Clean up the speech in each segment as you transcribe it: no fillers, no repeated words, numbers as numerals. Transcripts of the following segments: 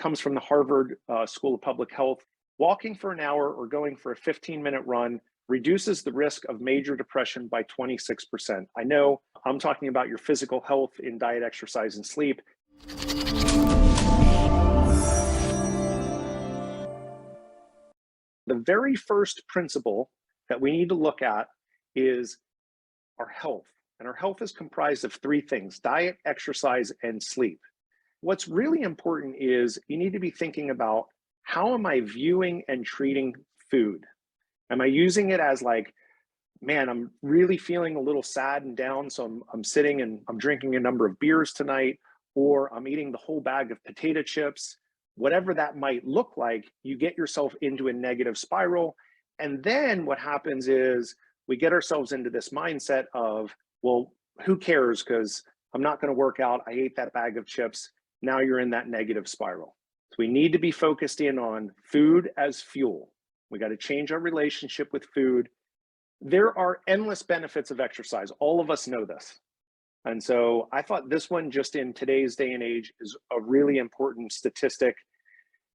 comes from the Harvard School of Public Health. Walking for an hour or going for a 15-minute run reduces the risk of major depression by 26%. I know I'm talking about your physical health in diet, exercise, and sleep. The very first principle that we need to look at is our health. And our health is comprised of three things: diet, exercise, and sleep. What's really important is you need to be thinking about, how am I viewing and treating food? Am I using it as like, man, I'm really feeling a little sad and down, so I'm sitting and I'm drinking a number of beers tonight, or I'm eating the whole bag of potato chips? Whatever that might look like, you get yourself into a negative spiral. And then what happens is we get ourselves into this mindset of, well, who cares, because I'm not going to work out. I ate that bag of chips. Now you're in that negative spiral. So we need to be focused in on food as fuel. We got to change our relationship with food. There are endless benefits of exercise. All of us know this. And so I thought this one, just in today's day and age, is a really important statistic.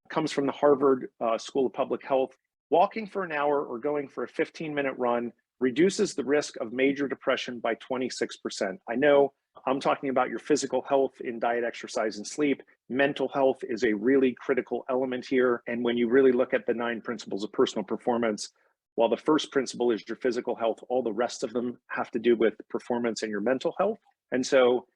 It comes from the Harvard School of Public Health. Walking for an hour or going for a 15-minute run reduces the risk of major depression by 26%. I know I'm talking about your physical health in diet, exercise, and sleep. Mental health is a really critical element here. And when you really look at the 9 principles of personal performance, while the first principle is your physical health, all the rest of them have to do with performance and your mental health. And so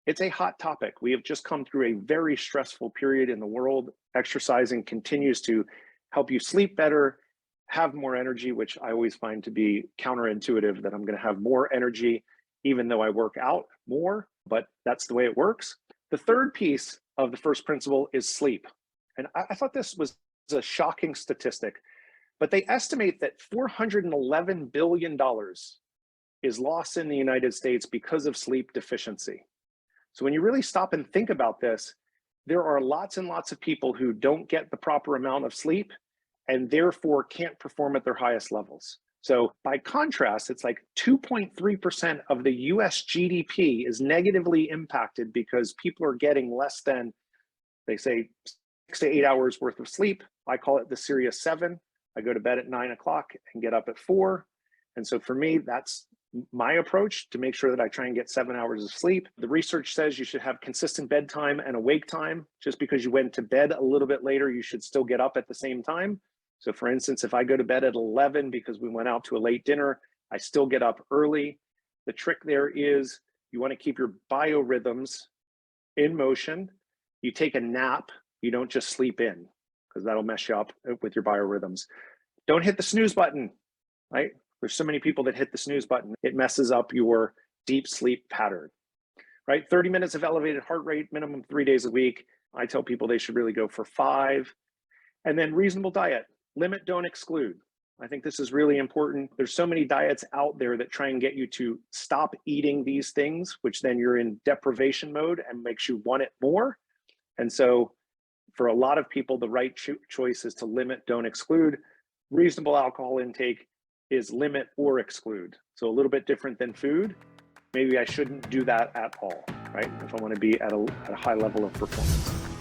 it's a hot topic. We have just come through a very stressful period in the world. Exercising continues to help you sleep better, have more energy, which I always find to be counterintuitive, that I'm going to have more energy even though I work out more, but that's the way it works. The third piece of the first principle is sleep. And I thought this was a shocking statistic, but they estimate that $411 billion is lost in the United States because of sleep deficiency. So when you really stop and think about this, there are lots and lots of people who don't get the proper amount of sleep and therefore can't perform at their highest levels. So by contrast, it's like 2.3% of the US GDP is negatively impacted because people are getting less than, they say, 6 to 8 hours worth of sleep. I call it the Sirius 7. I go to bed at 9 o'clock and get up at 4. And so for me, that's my approach, to make sure that I try and get 7 hours of sleep. The research says you should have consistent bedtime and awake time. Just because you went to bed a little bit later, you should still get up at the same time. So for instance, if I go to bed at 11 because we went out to a late dinner, I still get up early. The trick there is you want to keep your biorhythms in motion. You take a nap, you don't just sleep in, because that'll mess you up with your biorhythms. Don't hit the snooze button, right? There's so many people that hit the snooze button. It messes up your deep sleep pattern, right? 30 minutes of elevated heart rate, minimum 3 days a week. I tell people they should really go for 5. And then reasonable diet. Limit, don't exclude. I think this is really important. There's so many diets out there that try and get you to stop eating these things, which then you're in deprivation mode and makes you want it more. And so for a lot of people, the right choice is to limit, don't exclude. Reasonable alcohol intake is limit or exclude. So a little bit different than food. Maybe I shouldn't do that at all, right? If I want to be at a high level of performance.